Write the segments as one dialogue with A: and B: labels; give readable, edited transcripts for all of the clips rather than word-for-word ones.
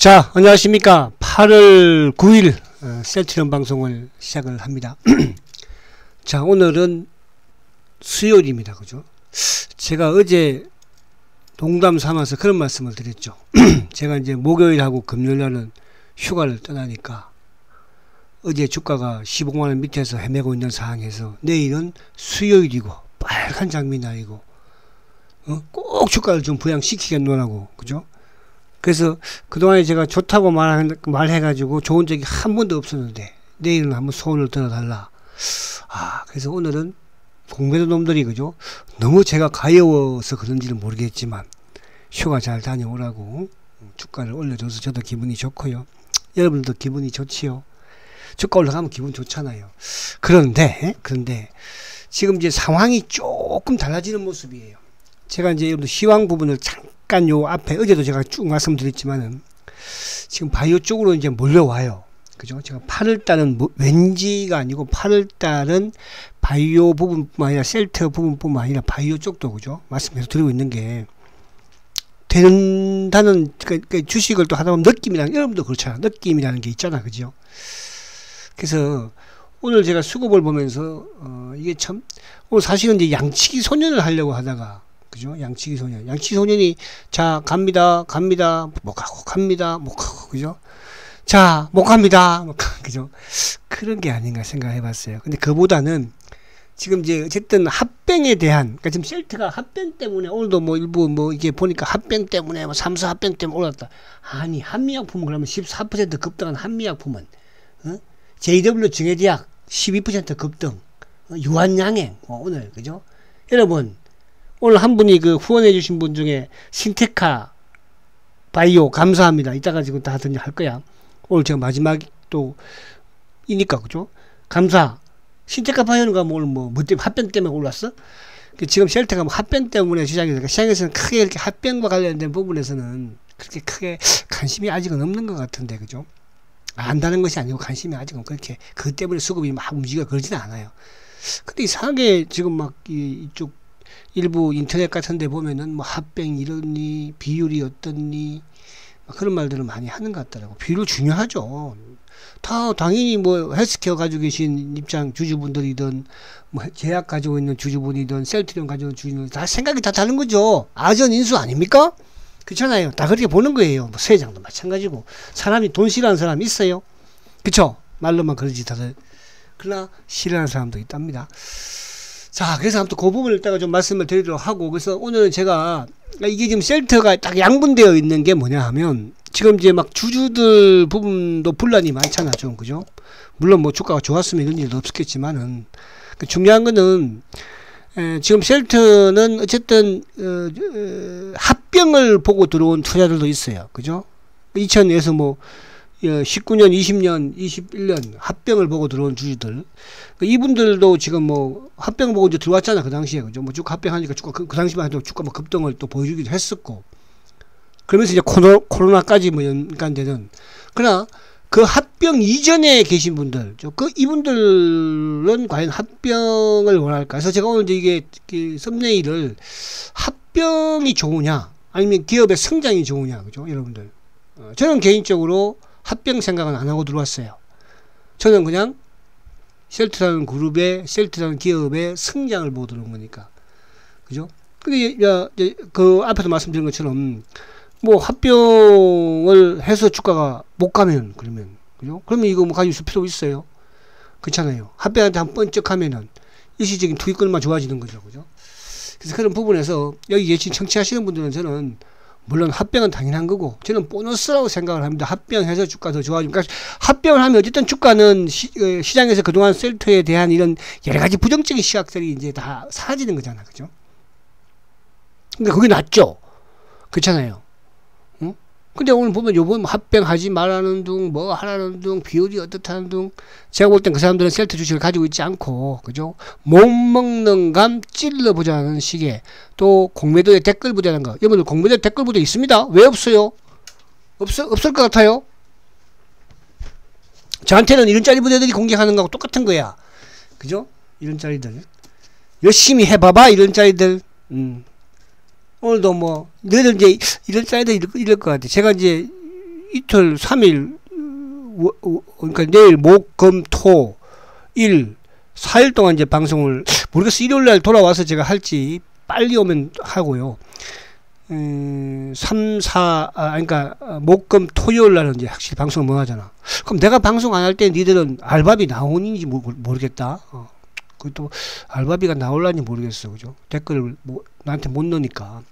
A: 자, 안녕하십니까. 8월 9일 셀트리온 방송을 시작을 합니다. 자, 오늘은 수요일입니다. 그죠? 제가 어제 농담 삼아서 그런 말씀을 드렸죠. 제가 이제 목요일하고 금요일날은 휴가를 떠나니까 어제 주가가 15만원 밑에서 헤매고 있는 상황에서 내일은 수요일이고 빨간 장미 날이고 꼭 주가를 좀 부양시키겠노라고. 그죠? 그래서 그동안에 제가 좋다고 말해가지고 좋은 적이 한 번도 없었는데 내일은 한번 소원을 들어달라. 그래서 오늘은 공매도 놈들이 그죠? 너무 제가 가여워서 그런지는 모르겠지만 휴가 잘 다녀오라고 주가를 올려줘서 저도 기분이 좋고요. 여러분들도 기분이 좋지요. 주가 올라가면 기분 좋잖아요. 그런데 지금 이제 상황이 조금 달라지는 모습이에요. 제가 이제 여러분들 시황 부분을 잠깐 요 앞에 어제도 제가 쭉 말씀드렸지만은 지금 바이오 쪽으로 이제 몰려와요. 그죠? 제가 8월달은 왠지가 아니고 8월달은 바이오 부분뿐만 아니라 셀트 부분뿐만 아니라 바이오 쪽도 그죠? 말씀해서 드리고 있는 게 된다는 그 주식을 또 하다 보면 느낌이라는, 여러분도 그렇잖아. 느낌이라는 게 있잖아. 그죠? 그래서 오늘 제가 수급을 보면서 이게 참 오늘 사실은 이제 양치기 소년을 하려고 하다가 그죠? 양치기 소년. 양치기 소년이 자 갑니다 못 가고 갑니다 못 가고 그죠? 자 못 갑니다 못 가고 그죠? 그런 게 아닌가 생각해봤어요. 근데 그보다는 지금 이제 어쨌든 합병에 대한, 그러니까 지금 셀트가 합병 때문에 오늘도 뭐 일부 뭐 이게 보니까 합병 때문에 뭐 3사 합병 때문에 올랐다. 아니 한미약품은 그러면 14% 급등한 한미약품은 JW 증해제약 12% 급등, 유한양행 오늘 그죠? 여러분 오늘 한 분이 그 후원해 주신 분 중에 신테카 바이오 감사합니다. 이따가 지금 다 할 거야. 오늘 제가 마지막 또 이니까 그죠? 감사. 신테카 바이오가 뭐 때문에 합병 때문에 올랐어? 지금 셀트가 뭐 합병 때문에 시장에서는 크게 이렇게 합병과 관련된 부분에서는 그렇게 크게 관심이 아직은 없는 것 같은데 그죠? 안다는 것이 아니고 관심이 아직은 그렇게 그 때문에 수급이 막 움직여 그러지는 않아요. 근데 이상하게 지금 막 이쪽 일부 인터넷 같은 데 보면은 뭐 합병 이러니 비율이 어떻니 그런 말들을 많이 하는 것 같더라고. 비율 중요하죠. 다 당연히 뭐 헬스케어 가지고 계신 입장 주주분들이든 뭐 제약 가지고 있는 주주분이든 셀트리온 가지고 있는 주주분들 다 생각이 다 다른 거죠. 아전인수 아닙니까? 그렇잖아요. 다 그렇게 보는 거예요. 뭐 세장도 마찬가지고. 사람이 돈 싫어하는 사람이 있어요. 그쵸? 말로만 그러지 다들. 그러나 싫어하는 사람도 있답니다. 자, 그래서 아무튼 그 부분을 이따가 좀 말씀을 드리도록 하고, 그래서 오늘은 제가 이게 지금 셀트가 딱 양분되어 있는 게 뭐냐 하면 지금 이제 막 주주들 부분도 분란이 많잖아 좀 그죠? 물론 뭐 주가가 좋았으면 이런 일도 없었겠지만은 중요한 거는 지금 셀트는 어쨌든 합병을 보고 들어온 투자들도 있어요. 그죠? 2000에서 뭐 19년, 20년, 21년 합병을 보고 들어온 주주들. 이분들도 지금 뭐 합병 보고 이제 들어왔잖아. 그 당시에. 그죠? 뭐 쭉 합병하니까 주가 그 당시만 해도 주가 뭐 급등을 또 보여주기도 했었고. 그러면서 이제 코로나까지 뭐 연관되는. 그러나 그 합병 이전에 계신 분들, 이분들은 과연 합병을 원할까? 그래서 제가 오늘 이제 이게 썸네일을 합병이 좋으냐, 아니면 기업의 성장이 좋으냐, 그죠? 여러분들. 저는 개인적으로 합병 생각은 안 하고 들어왔어요. 저는 그냥 셀트라는 그룹의, 셀트라는 기업의 성장을 보고 들어온 거니까. 그죠? 근데, 그 앞에서 말씀드린 것처럼, 뭐, 합병을 해서 주가가 못 가면, 그러면, 그죠? 그러면 이거 뭐 가지고 있을 필요 있어요. 그렇잖아요. 합병한테 한 번쩍 하면은, 일시적인 투기권만 좋아지는 거죠. 그죠? 그래서 그런 부분에서, 여기 계신 청취하시는 분들은 저는, 물론 합병은 당연한 거고 저는 보너스라고 생각을 합니다. 합병해서 주가 더 좋아지고, 그러니까 합병을 하면 어쨌든 주가는 시장에서 그동안 셀트에 대한 이런 여러 가지 부정적인 시각들이 이제 다 사라지는 거잖아. 그죠? 근데 그게 낫죠. 그렇잖아요. 응? 근데 오늘 보면 요번 합병하지 말라는 둥, 뭐 하라는 둥, 비율이 어떻다는 둥, 제가 볼 땐 그 사람들은 셀트 주식을 가지고 있지 않고, 그죠? 못 먹는 감 찔러보자는 식의, 또 공매도에 댓글 부대라는 거. 여러분들 공매도에 댓글 부대 있습니다. 왜 없어요? 없을 것 같아요. 저한테는 이런 짜리 부대들이 공격하는 거하고 똑같은 거야. 그죠? 이런 짜리들. 열심히 해봐봐, 이런 짜리들. 오늘도 뭐 너희들 이제 이럴 짜리들 이럴 것 같아. 제가 이제 이틀 3일 그러니까 내일 목, 금, 토, 일 4일 동안 이제 방송을 모르겠어. 일요일 날 돌아와서 제가 할지 빨리 오면 하고요. 3, 4, 그러니까 목, 금, 토요일 날은 이제 확실히 방송을 못 하잖아. 그럼 내가 방송 안 할 때 니들은 알바비 나오는지 모르겠다. 그것도 알바비가 나올란지 모르겠어. 그죠? 댓글을 나한테 못 넣으니까.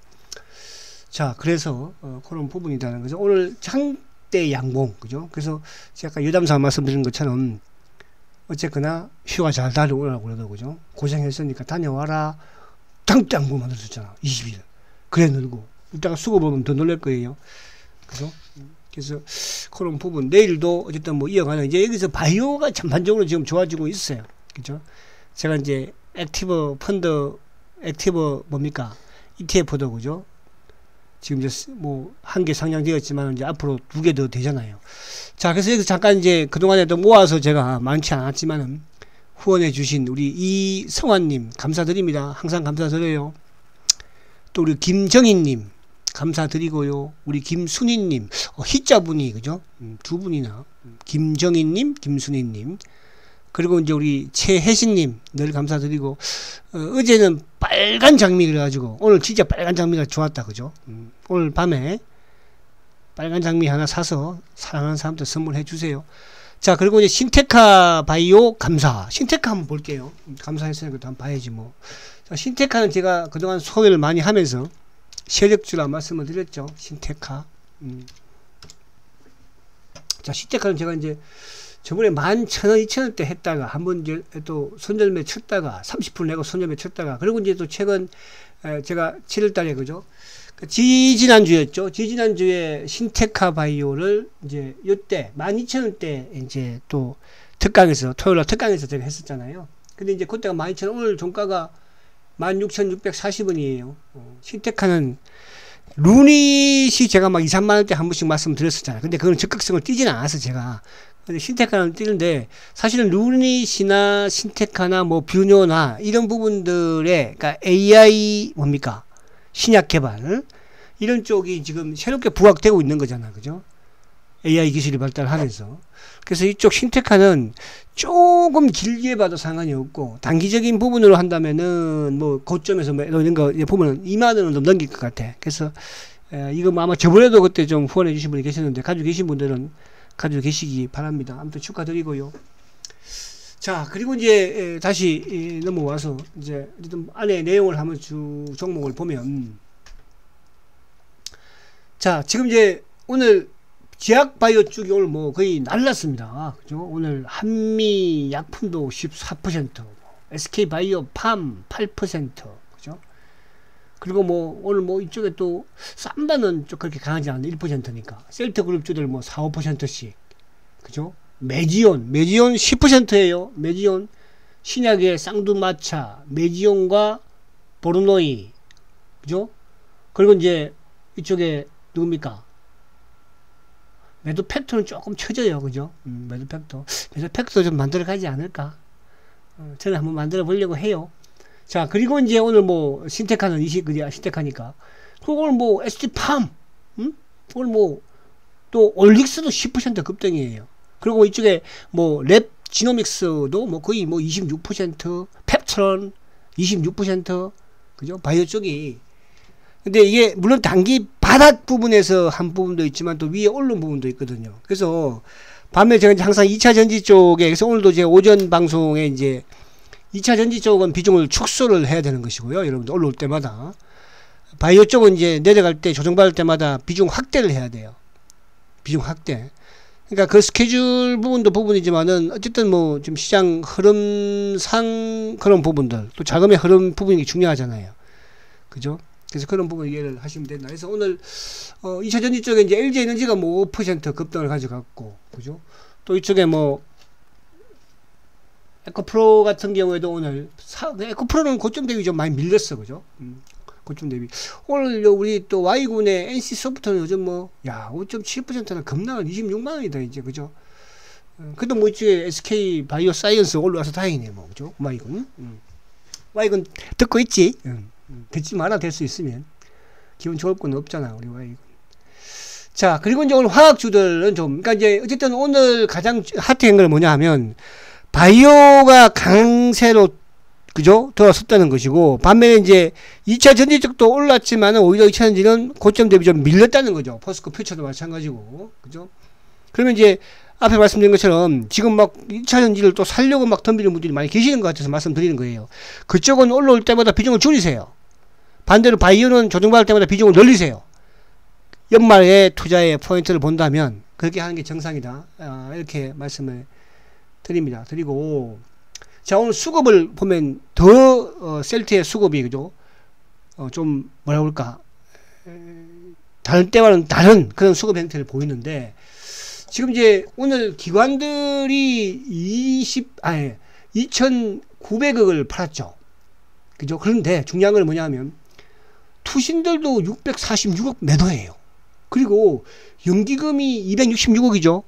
A: 자, 그래서 그런 부분이라는 거죠. 오늘 장대 양봉, 그죠? 그래서 제가 여담사 말씀드린 것처럼 어쨌거나 휴가 잘 다녀오라고 그러더라고요. 그죠? 고생했으니까 다녀와라. 장대 양봉 만들어줬잖아. 20일. 그래 놀고 이따가 수고 보면 더 놀랄 거예요. 그죠? 그래서 그런 부분 내일도 어쨌든 뭐 이어가는 이제 여기서 바이오가 전반적으로 지금 좋아지고 있어요. 그죠? 제가 이제 액티브 펀드 액티브 뭡니까? ETF도 그죠? 지금 이제 뭐 한 개 상장되었지만 이제 앞으로 2개 더 되잖아요. 자, 그래서 여기서 잠깐 이제 그동안에도 모아서 제가 많지 않았지만은 후원해 주신 우리 이성환님 감사드립니다. 항상 감사드려요. 또 우리 김정희님 감사드리고요. 우리 김순희님 희자분이 그죠? 두 분이나 김정희님, 김순희님 그리고 이제 우리 최혜신님 늘 감사드리고 어제는 빨간 장미 그래가지고 오늘 진짜 빨간 장미가 좋았다 그죠? 오늘 밤에 빨간 장미 하나 사서 사랑하는 사람들 선물해 주세요. 자, 그리고 이제 신테카 바이오 감사 신테카 한번 볼게요. 감사했으니까 한번 봐야지 뭐. 자, 신테카는 제가 그동안 소개를 많이 하면서 세력주라 말씀을 드렸죠. 신테카. 자, 신테카는 제가 이제 저번에 11,000원, 2,000원대 했다가 한번 이제 또 손절매 쳤다가 30% 내고 손절매 쳤다가 그리고 이제 또 최근 제가 7월달에 그죠? 지지난주였죠. 지지난주에 신테카 바이오를 이제 요때 12,000원대 이제 또 특강에서 토요일날 특강에서 제가 했었잖아요. 근데 이제 그때가 12,000원 오늘 종가가 16,640원이에요. 신테카는 루닛이 제가 막 2, 3만원대 한 번씩 말씀드렸었잖아요. 근데 그건 적극성을 띄지는 않아서 제가. 근데 신테카는 띄는데 사실은 루닛이나 신테카나 뭐 뷰노나 이런 부분들의 그러니까 AI 뭡니까? 신약 개발 이런 쪽이 지금 새롭게 부각되고 있는 거잖아. 그죠? AI 기술이 발달하면서. 그래서 이쪽 신테카는 조금 길게 봐도 상관이 없고 단기적인 부분으로 한다면은 뭐 고점에서 뭐 이런 거 보면 2만원은 좀 넘길 것 같아. 그래서 이거 뭐 아마 저번에도 그때 좀 후원해 주신 분이 계셨는데 가지고 계신 분들은 가지고 계시기 바랍니다. 아무튼 축하드리고요. 자, 그리고 이제 다시 넘어와서 이제 안에 내용을 한번 쭉 종목을 보면 자, 지금 이제 오늘 제약바이오 쪽이 오늘 뭐 거의 날랐습니다. 그죠? 오늘 한미약품도 14%, SK바이오 팜 8%, 그죠? 그리고 뭐 오늘 뭐 이쪽에 또 쌈바는 좀 그렇게 강하지 않은데 1%니까 셀트그룹주들 뭐 4, 5%씩, 그죠? 메지온 10%예요. 메지온 신약의 쌍두마차, 메지온과 보르노이, 그죠? 그리고 이제 이쪽에 누굽니까? 매도 팩터는 조금 처져요. 그죠? 매도 팩터 좀 만들어 가지 않을까? 저는 한번 만들어 보려고 해요. 자, 그리고 이제 오늘 뭐 신테카는 신테카니까. 그리고 오늘 뭐 ST팜, 오늘 뭐 또 올릭스도 10% 급등이에요. 그리고 이쪽에 뭐 랩 지노믹스도 뭐 거의 뭐 26%, 펩트론 26%, 그죠? 바이오 쪽이. 근데 이게 물론 단기 바닥 부분에서 한 부분도 있지만 또 위에 오른 부분도 있거든요. 그래서 밤에 제가 항상 2차 전지 쪽에, 그래서 오늘도 제가 오전 방송에 이제 2차 전지 쪽은 비중을 축소를 해야 되는 것이고요. 여러분들 올라올 때마다. 바이오 쪽은 이제 내려갈 때 조정받을 때마다 비중 확대를 해야 돼요. 비중 확대. 그러니까 그 스케줄 부분도 부분이지만은 어쨌든 뭐 좀 시장 흐름상 그런 부분들, 또 자금의 흐름 부분이 중요하잖아요. 그죠? 그래서 그런 부분 이해를 하시면 된다. 그래서 오늘 2차 전지 쪽에 이제 LG에너지가 뭐 5% 급등을 가져갔고, 그죠? 또 이쪽에 뭐 에코프로 같은 경우에도 오늘 에코프로는 고점 대비 좀 많이 밀렸어, 그죠? 고점 대비. 오늘 우리 또 Y군의 NC소프트는 요즘 뭐 야 5.7%나 급락은 26만 원이다 이제, 그죠? 그래도 뭐 이쪽에 SK 바이오사이언스 올라와서 다행이네, 뭐, 그죠? Y군. Y군 듣고 있지? 듣지 마라, 될 수 있으면. 기분 좋을 건 없잖아, 우리 Y군. 자, 그리고 이제 오늘 화학주들은 좀, 그러니까 이제 어쨌든 오늘 가장 핫한 건 뭐냐 하면 바이오가 강세로 그죠? 돌아섰다는 것이고, 반면에 이제 2차 전지 쪽도 올랐지만 오히려 2차 전지는 고점 대비 좀 밀렸다는 거죠. 포스코 퓨처도 마찬가지고, 그죠? 그러면 이제 앞에 말씀드린 것처럼 지금 막 2차 전지를 또 살려고 막 덤비는 분들이 많이 계시는 것 같아서 말씀드리는 거예요. 그쪽은 올라올 때마다 비중을 줄이세요. 반대로 바이오는 조정받을 때마다 비중을 늘리세요. 연말에 투자의 포인트를 본다면 그렇게 하는 게 정상이다. 이렇게 말씀을 드립니다. 드리고, 자, 오늘 수급을 보면 더 셀트의 수급이 그죠? 좀 뭐라 그럴까? 다른 때와는 다른 그런 수급 형태를 보이는데, 지금 이제 오늘 기관들이 2,900억을 팔았죠. 그죠? 그런데 중요한 건 뭐냐 하면 투신들도 646억 매도해요. 그리고 연기금이 266억이죠.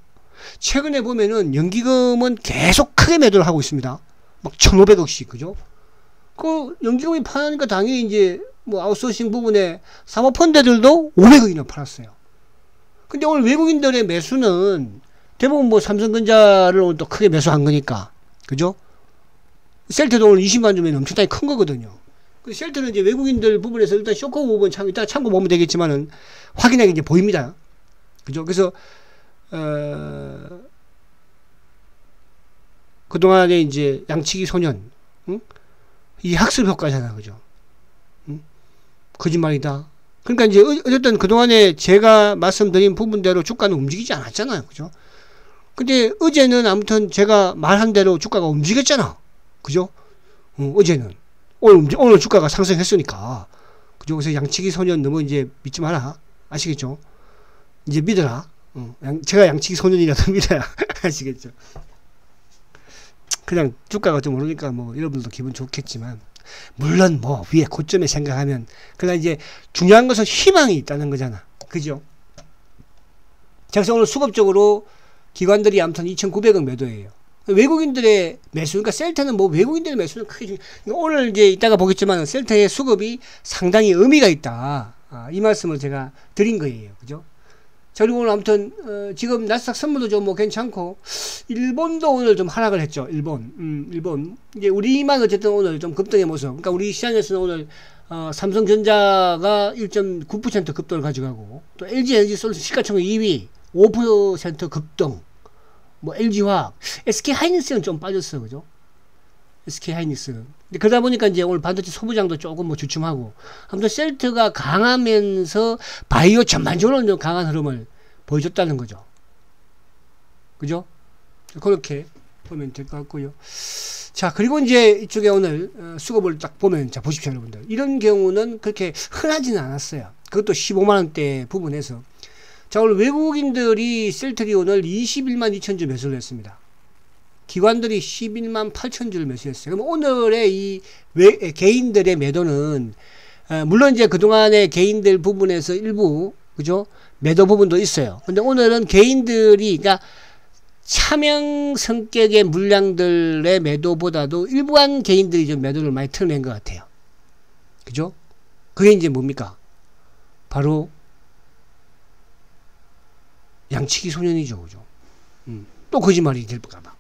A: 최근에 보면은 연기금은 계속 크게 매도를 하고 있습니다. 막 1,500억씩, 그죠? 그 연기금이 파니까 당연히 이제 뭐 아웃소싱 부분에 사모펀드들도 500억이나 팔았어요. 근데 오늘 외국인들의 매수는 대부분 뭐 삼성전자를 오늘 또 크게 매수한 거니까, 그죠? 셀트도 오늘 20만 주면 엄청나게 큰 거거든요. 그 셀트는 이제 외국인들 부분에서 일단 쇼크 부분 이따 참고 보면 되겠지만은 확인하게 이제 보입니다. 그죠? 그래서 그동안에 이제 양치기 소년, 응? 이 학습 효과잖아, 그죠? 응? 거짓말이다. 그러니까 이제 어쨌든 그동안에 제가 말씀드린 부분대로 주가는 움직이지 않았잖아요, 그죠? 근데 어제는 아무튼 제가 말한 대로 주가가 움직였잖아, 그죠? 어제는 오늘 주가가 상승했으니까, 그죠? 그래서 양치기 소년 너무 이제 믿지 마라, 아시겠죠? 이제 믿어라. 제가 양치기 소년이라도 믿어야 아시겠죠? 그냥 주가가 좀 오르니까 뭐 여러분들도 기분 좋겠지만, 물론 뭐 위에 고점에 생각하면, 그러나 이제 중요한 것은 희망이 있다는 거잖아, 그죠? 그래서 오늘 수급적으로 기관들이 아무튼 2,900억 매도예요. 외국인들의 매수, 그러니까 셀트는 뭐 외국인들의 매수는 크게 오늘 이제 이따가 보겠지만 셀트의 수급이 상당히 의미가 있다. 이 말씀을 제가 드린 거예요, 그죠? 자, 그리고 오늘 아무튼 지금 나스닥 선물도 좀 뭐 괜찮고, 일본도 오늘 좀 하락을 했죠. 일본 이제 우리만 어쨌든 오늘 좀 급등의 모습. 그러니까 우리 시장에서는 오늘 삼성전자가 1.9% 급등을 가져가고, 또 LG에너지솔루션 시가총액 2위 5% 급등. 뭐 LG화학, SK하이닉스는 좀 빠졌어, 그죠? SK하이닉스는. 근데 그러다 보니까 이제 오늘 반도체 소부장도 조금 뭐 주춤하고, 아무튼 셀트가 강하면서 바이오 전반적으로 좀 강한 흐름을 보여줬다는 거죠. 그죠? 그렇게 보면 될 것 같고요. 자, 그리고 이제 이쪽에 오늘 수급을 딱 보면, 자, 보십시오, 여러분들. 이런 경우는 그렇게 흔하지는 않았어요. 그것도 15만원대 부분에서. 자, 오늘 외국인들이 셀트리 오늘 21만 2천 주 매수를 했습니다. 기관들이 11만 8천 주를 매수했어요. 그럼 오늘의 이 개인들의 매도는, 물론 이제 그동안의 개인들 부분에서 일부, 그죠? 매도 부분도 있어요. 근데 오늘은 개인들이, 그러니까 차명 성격의 물량들의 매도보다도 일부한 개인들이 좀 매도를 많이 틀어낸 것 같아요. 그죠? 그게 이제 뭡니까? 바로 양치기 소년이죠, 그죠? 또 거짓말이 될까봐.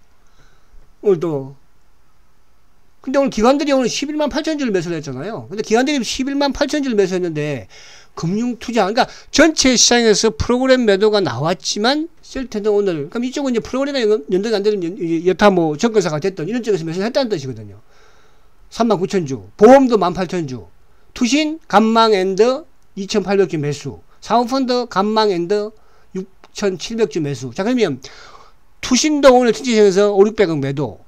A: 오늘 또, 근데 오늘 기관들이 오늘 11만 8천 주를 매수를 했잖아요. 근데 기관들이 11만 8천 주를 매수했는데, 금융투자, 그러니까 전체 시장에서 프로그램 매도가 나왔지만, 셀트는 오늘, 그럼 이쪽은 이제 프로그램에 연동이 안 되는, 여타 뭐 정권사가 됐던 이런 쪽에서 매수를 했다는 뜻이거든요. 3만 9천 주, 보험도 1만 8천 주, 투신, 감망엔드 2,800주 매수, 사모펀드, 감망엔드 6,700주 매수. 자, 그러면 투신도 오늘 전체시장에서 5,600억 매도,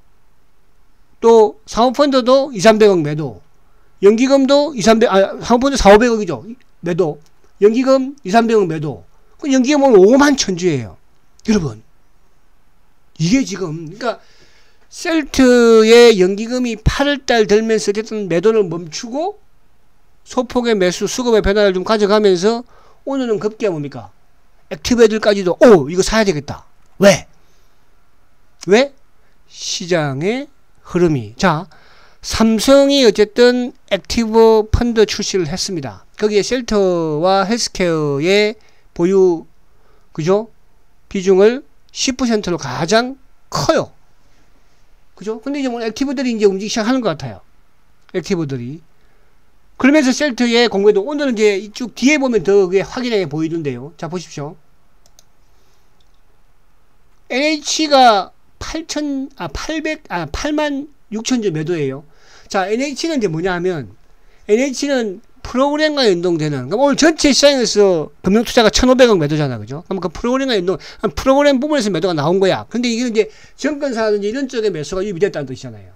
A: 또 사모펀드도 2,300억 매도, 연기금도 2,300, 사모펀드 4,500억이죠 매도, 연기금 2,300억 매도. 그 연기금 오늘 5만 천주예요, 여러분. 이게 지금, 그러니까 셀트의 연기금이 8월달 들면서 어쨌든 매도를 멈추고 소폭의 매수 수급의 변화를 좀 가져가면서 오늘은 급기야 뭡니까? 액티브 애들까지도 이거 사야 되겠다. 왜? 시장의 흐름이. 자, 삼성이 어쨌든 액티브 펀드 출시를 했습니다. 거기에 셀트와 헬스케어의 보유 그죠? 비중을 10%로 가장 커요. 그죠? 근데 이제 뭐 액티브들이 이제 움직이기 시작하는 것 같아요. 액티브들이. 그러면서 셀트의 공매도 오늘은 이제 쭉 뒤에 보면 더 그게 확연하게 보이던데요. 자, 보십시오. NH가 8만 6천 주 매도예요. 자, NH는 이제 뭐냐 하면, NH는 프로그램과 연동되는, 그럼 오늘 전체 시장에서 금융투자가 1,500억 매도잖아. 그죠? 그럼 그 프로그램과 연동, 프로그램 부분에서 매도가 나온 거야. 근데 이게 이제 정권사라든지 이런 쪽의 매수가 유입됐다는 뜻이잖아요.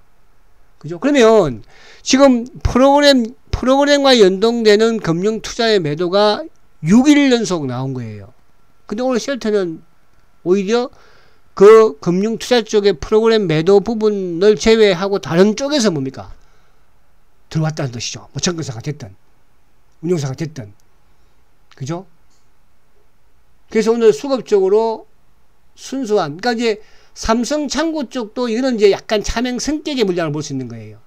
A: 그죠? 그러면 지금 프로그램과 연동되는 금융투자의 매도가 6일 연속 나온 거예요. 근데 오늘 셀트는 오히려 그 금융투자 쪽의 프로그램 매도 부분을 제외하고 다른 쪽에서 뭡니까? 들어왔다는 뜻이죠. 뭐 정권사가 됐든 운용사가 됐든. 그죠? 그래서 오늘 수급적으로 순수한, 그러니까 이제 삼성 창고 쪽도 이런 이제 약간 차명 성격의 물량을 볼 수 있는 거예요.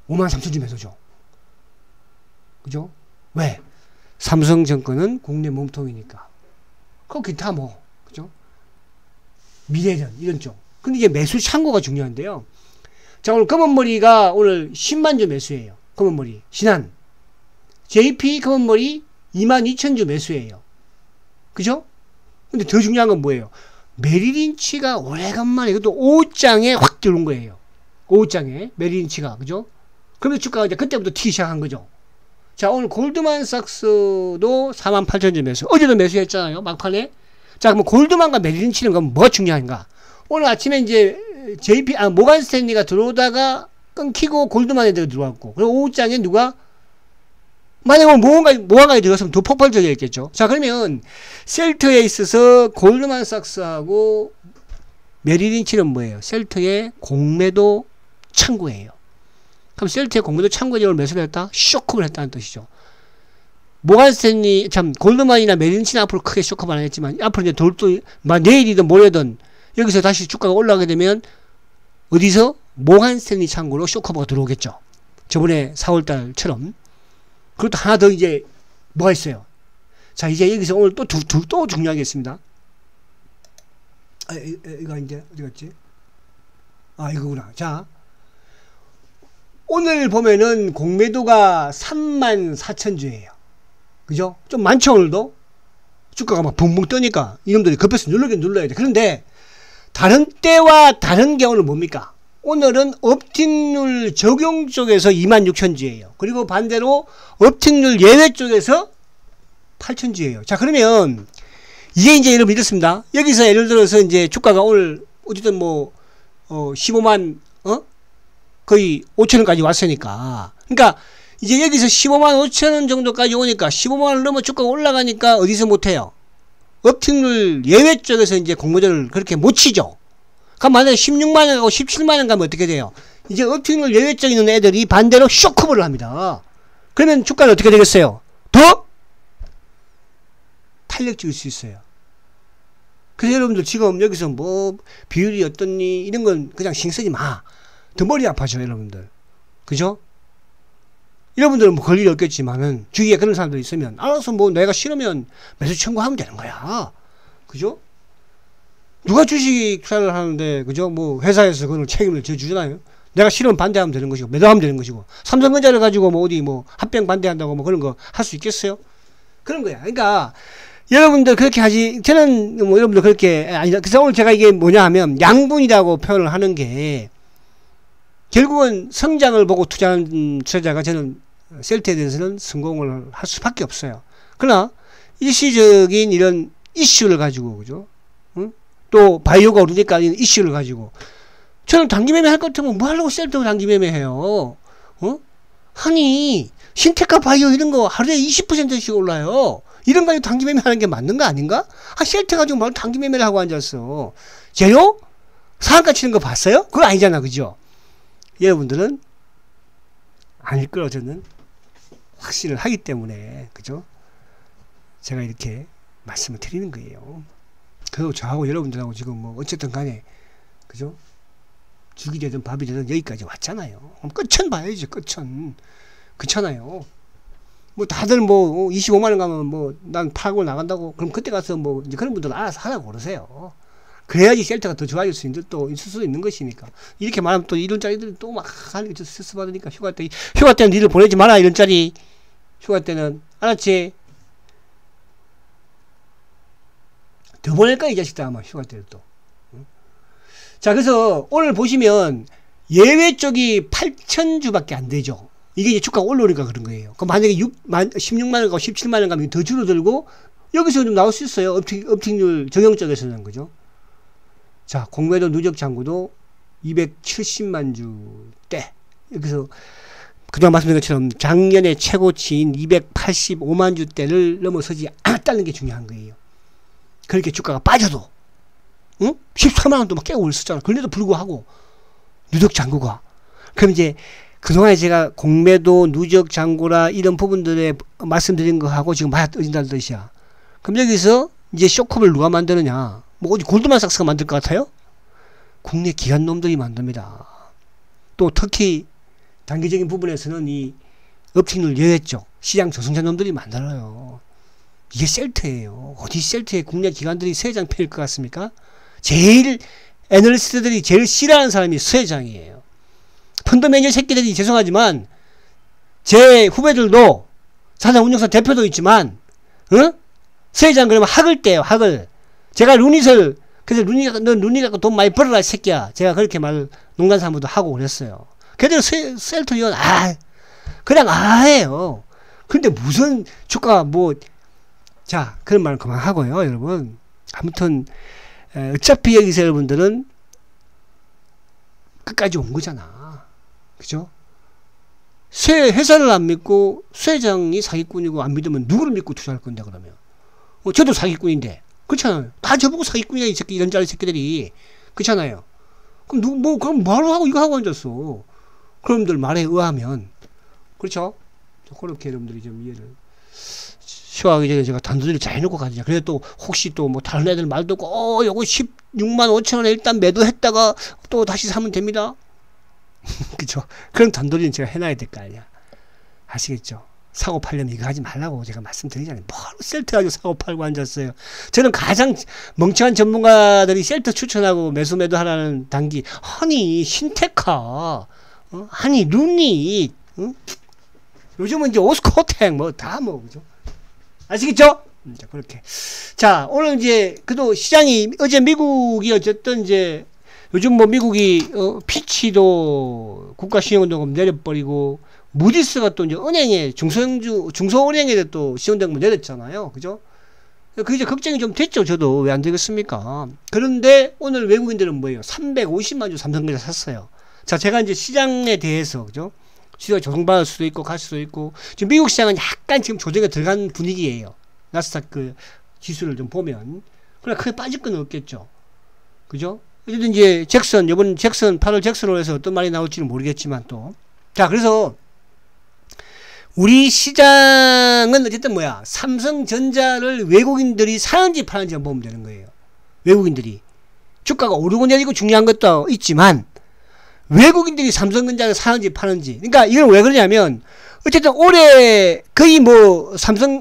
A: 53,000주 매도죠. 그죠? 왜? 삼성증권은 국내 몸통이니까. 그 기타 뭐, 그죠? 미래전, 이런 쪽. 근데 이제 매수 창고가 중요한데요. 자, 오늘 검은머리가 오늘 10만 주 매수예요. 검은머리. 신한. JP 검은머리 22,000주 매수예요. 그죠? 근데 더 중요한 건 뭐예요? 메리린치가 오래간만에 이것도 5장에 확 들어온 거예요. 5장에 메리린치가. 그죠? 그러면 주가가 이제 그때부터 튀기 시작한 거죠. 자, 오늘 골드만삭스도 48,000주 매수. 어제도 매수했잖아요. 막판에. 자, 그럼 골드만과 메리린치는 그럼 뭐가 중요한가? 오늘 아침에 이제 모간 스탠리가 들어오다가 끊기고 골드만에 들어왔고, 그리고 오후장에 누가 만약에 모아가에 들어갔으면 더 폭발적이었겠죠. 자, 그러면 셀트에 있어서 골드만삭스하고 메리린치는 뭐예요? 셀트의 공매도 창구예요. 그럼 셀트의 공매도 창구에 오늘 매수를 했다? 쇼크를 했다는 뜻이죠. 모간스탠리, 골드만이나 메리린치는 앞으로 크게 쇼크만 안 했지만, 앞으로 이제 내일이든 모레든 여기서 다시 주가가 올라가게 되면, 어디서? 모간스탠리 창구로 쇼크가 들어오겠죠. 저번에 4월달처럼. 그것도 하나 더 이제, 뭐가 있어요? 자, 이제 여기서 오늘 또 중요하겠습니다. 이거 이제, 어디 갔지? 이거구나. 자. 오늘 보면은 공매도가 34,000주예요. 그죠? 좀 많죠, 오늘도? 주가가 막 붕붕 뜨니까 이놈들이 급해서 누르긴 눌러야 돼. 그런데 다른 때와 다른 게 오늘 뭡니까? 오늘은 업틱률 적용 쪽에서 26,000주예요. 그리고 반대로 업틱률 예외 쪽에서 8,000주예요. 자, 그러면 이게 이제 여러분 이렇습니다. 여기서 예를 들어서 이제 주가가 오늘 어쨌든 뭐 15만 거의 5천원까지 왔으니까. 그러니까 이제 여기서 15만 5천원 정도까지 오니까 15만원 넘어 주가가 올라가니까 어디서 못해요? 업틱률 예외 쪽에서 이제 공모전을 그렇게 못 치죠. 그럼 만약에 16만원 가고 17만원 가면 어떻게 돼요? 이제 업틱률 예외 쪽에 있는 애들이 반대로 쇼크볼을 합니다. 그러면 주가는 어떻게 되겠어요? 더 탄력적일 수 있어요. 그래서 여러분들 지금 여기서 뭐 비율이 어떻니 이런 건 그냥 신경 쓰지 마. 더 머리 아파져 여러분들. 그죠? 여러분들은 뭐 걸릴 일 없겠지만은 주위에 그런 사람들이 있으면 알아서 뭐 내가 싫으면 매수 청구하면 되는 거야. 그죠? 누가 주식 투자를 하는데 그죠? 뭐 회사에서 그걸 책임을 져주잖아요. 내가 싫으면 반대하면 되는 것이고 매도하면 되는 것이고 삼성전자를 가지고 뭐 어디 뭐 합병 반대한다고 뭐 그런 거 할 수 있겠어요? 그런 거야. 그러니까 여러분들 그렇게 하지 저는 뭐 여러분들 그렇게 아니다. 그래서 오늘 제가 이게 뭐냐 하면 양분이라고 표현을 하는 게 결국은 성장을 보고 투자하는 투자자가 저는 셀트에 대해서는 성공을 할 수밖에 없어요. 그러나 일시적인 이런 이슈를 가지고 그죠? 응? 또 바이오가 오르니까 이런 이슈를 가지고 저는 단기매매 할 것 같으면 뭐 하려고 셀트로 단기매매 해요? 아니 신테카 바이오 이런 거 하루에 20%씩 올라요. 이런 거 가지고 단기매매 하는 게 맞는 거 아닌가? 셀트 가지고 뭐 단기매매를 하고 앉았어. 제요? 상한가 치는 거 봤어요? 그거 아니잖아. 그죠? 여러분들은 아닐 거라고 저는 확신을 하기 때문에 그죠? 제가 이렇게 말씀을 드리는 거예요. 그리고 저하고 여러분들하고 지금 뭐 어쨌든 간에 그죠? 죽이 되든 밥이 되든 여기까지 왔잖아요. 끝은 봐야지. 끝은 그렇잖아요. 뭐 다들 뭐 25만 원 가면 뭐 난 팔고 나간다고 그럼 그때 가서 뭐 이제 그런 분들 알아서 하라고 그러세요. 그래야지 셀터가 더 좋아질 수 있는 또 있을 수 있는 것이니까. 이렇게 말하면 또 이런 짜리들은 또 막 하는 게 스트레스 받으니까 휴가 때는 니들 보내지 마라 이런 짜리. 휴가 때는 알았지? 더 보낼 거야 이 자식들 아마 휴가 때는 또. 자 그래서 오늘 보시면 예외 쪽이 8,000주밖에 안 되죠. 이게 이제 주가가 올라오니까 그런 거예요. 그럼 만약에 16만 원 가고 17만 원 가면 더 줄어들고 여기서 좀 나올 수 있어요. 업틱률 정형 쪽에서는 그죠. 자 공매도 누적 잔고도 270만 주대. 여기서 그동안 말씀드린 것처럼 작년에 최고치인 285만 주대를 넘어서지 않았다는 게 중요한 거예요. 그렇게 주가가 빠져도 응? 14만 원도 막 깨고 있었잖아. 그런데도 불구하고 누적 잔고가. 그럼 이제 그동안에 제가 공매도 누적 잔고라 이런 부분들에 말씀드린 거하고 지금 맞아 떨어진다는 뜻이야. 그럼 여기서 이제 쇼크를 누가 만드느냐? 뭐 어디 골드만삭스가 만들 것 같아요? 국내 기관 놈들이 만듭니다. 또 특히 단기적인 부분에서는 이 업체를 여했죠. 시장 조성자 놈들이 만들어요. 이게 셀트예요. 어디 셀트에 국내 기관들이 수혜장 펴일 것 같습니까? 제일 애널리스트들이 제일 싫어하는 사람이 수혜장이에요. 펀드 매니저 새끼들이 죄송하지만 제 후배들도 자산 운용사 대표도 있지만 수혜장 그러면 학을 떼요. 학을. 제가 루닛을 그래서 너 루닛 갖고 돈 많이 벌어라 이 새끼야. 제가 그렇게 농담삼아도 하고 그랬어요. 걔들 셀트 위원 그냥 해요. 근데 무슨 주가 뭐 자 그런 말은 그만하고요 여러분. 아무튼 어차피 여기서 여러분들은 끝까지 온 거잖아. 그죠? 회사를 안 믿고 수혜장이 사기꾼이고 안 믿으면 누구를 믿고 투자할 건데 그러면. 저도 사기꾼인데. 그렇잖아요. 다 저보고 사기꾼이야 이 새끼 이런 자리 새끼들이. 그렇잖아요. 그럼 그럼 뭐하러 하고 이거 하고 앉았어. 그럼들 말에 의하면. 그렇죠? 그렇게 여러분들이 좀 이해를. 휴가하기 전에 제가 단도리를 잘 해놓고 가자. 그래도 또 혹시 또 뭐 다른 애들 말 듣고 요거 16만 5천 원에 일단 매도했다가 또 다시 사면 됩니다. 그죠? 그런 단도리는 제가 해놔야 될 거 아니야. 아시겠죠? 사고 팔려면 이거 하지 말라고 제가 말씀드리잖아요. 뭐로 셀트 가지고 사고 팔고 앉았어요. 저는 가장 멍청한 전문가들이 셀트 추천하고 매도 하라는 단기 허니 신테카 하니 루닛 요즘은 이제 오스코텍 뭐 다 뭐 그죠? 아시겠죠? 자, 그렇게. 자, 오늘 이제, 그래도 시장이, 어제 미국이 어쨌든 이제, 요즘 뭐 미국이, 피치도 국가신용등급 내려버리고, 무디스가 또 이제 은행에, 중소은행에 또 신용등급 내렸잖아요. 그죠? 그 이제 걱정이 좀 됐죠. 저도. 왜 안 되겠습니까? 그런데 오늘 외국인들은 뭐예요? 350만 주 삼성전자 샀어요. 자, 제가 이제 시장에 대해서, 그죠? 시장이 조정받을 수도 있고 갈 수도 있고 지금 미국 시장은 약간 지금 조정에 들어간 분위기예요. 나스닥 그 지수를 좀 보면 그러나 크게 빠질 건 없겠죠. 그죠? 어쨌든 이제 이번 8월 잭슨으로 해서 어떤 말이 나올지는 모르겠지만 또 자 그래서 우리 시장은 어쨌든 뭐야 삼성전자를 외국인들이 사는지 파는지 보면 되는 거예요. 외국인들이 주가가 오르고 내리고 중요한 것도 있지만 외국인들이 삼성전자를 사는지 파는지. 그러니까 이건 왜 그러냐면 어쨌든 올해 거의 뭐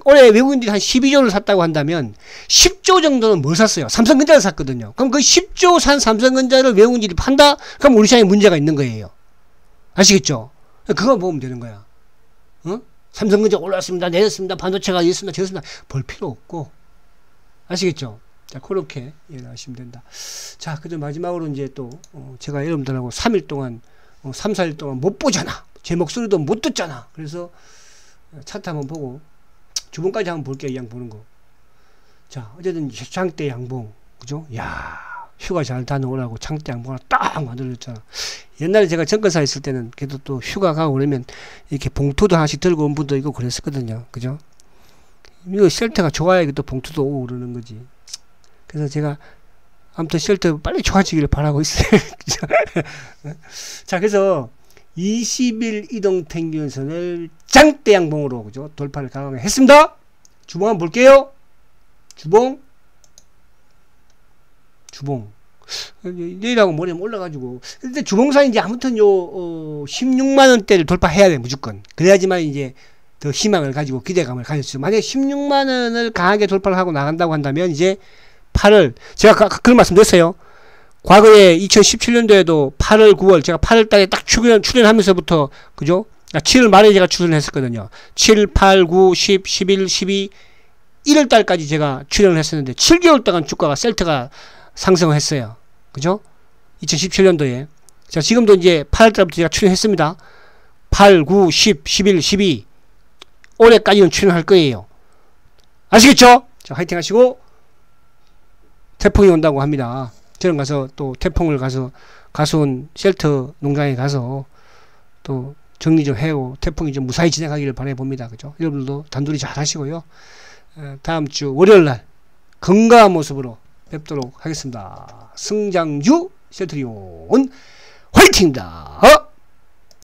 A: 올해 외국인들이 한 12조를 샀다고 한다면 10조 정도는 뭘 샀어요? 삼성전자를 샀거든요. 그럼 그 10조 산 삼성전자를 외국인들이 판다? 그럼 우리 시장에 문제가 있는 거예요. 아시겠죠? 그거 보면 되는 거야. 삼성전자 올랐습니다. 내렸습니다. 반도체가 이랬습니다. 저랬습니다. 볼 필요 없고. 아시겠죠? 자, 그렇게 이해하시면 된다. 자, 그저 마지막으로 이제 또, 제가 여러분들하고 3일 동안, 3, 4일 동안 못 보잖아. 제 목소리도 못 듣잖아. 그래서 차트 한번 보고, 주봉까지 한번 볼게요. 이 양 보는 거. 자, 어쨌든 장대 양봉. 그죠? 야 휴가 잘 다녀오라고 장대 양봉을 딱 만들어줬잖아. 옛날에 제가 증권사 있을 때는 그래도 또 휴가 가고 그러면 이렇게 봉투도 하나씩 들고 온 분도 있고 그랬었거든요. 그죠? 이거 셀트가 좋아야 이게 또 봉투도 오고 그러는 거지. 그래서 제가 아무튼 셀트 빨리 좋아지기를 바라고 있어요. 자, 그래서 20일 이동 평균선을 장대 양봉으로 그죠? 돌파를 강화했습니다. 주봉 한번 볼게요. 주봉 내일하고 모레면 올라가지고 근데 주봉사는 이제 아무튼 요 16만원대를 돌파해야 돼 무조건. 그래야지만 이제 더 희망을 가지고 기대감을 가졌죠. 만약에 16만 원을 강하게 돌파를 하고 나간다고 한다면 이제 8월 제가 그런 말씀 드렸어요. 과거에 2017년도에도 8월, 9월 제가 8월 달에 딱 출연하면서부터 그죠? 7월 말에 제가 출연했었거든요. 7, 8, 9, 10, 11, 12, 1월 달까지 제가 출연을 했었는데 7개월 동안 주가가 셀트가 상승을 했어요. 그죠? 2017년도에. 자, 지금도 이제 8월 달부터 제가 출연했습니다. 8, 9, 10, 11, 12 올해까지는 출연할 거예요. 아시겠죠? 자, 화이팅 하시고 태풍이 온다고 합니다. 저는 가서 또 태풍을 가서온 쉘터 농장에 가서 또 정리 좀 해고 태풍이 좀 무사히 진행하기를 바라봅니다. 그죠? 여러분들도 단둘이 잘 하시고요. 다음 주 월요일날 건강한 모습으로 뵙도록 하겠습니다. 승장주 쉘터리온 화이팅입니다.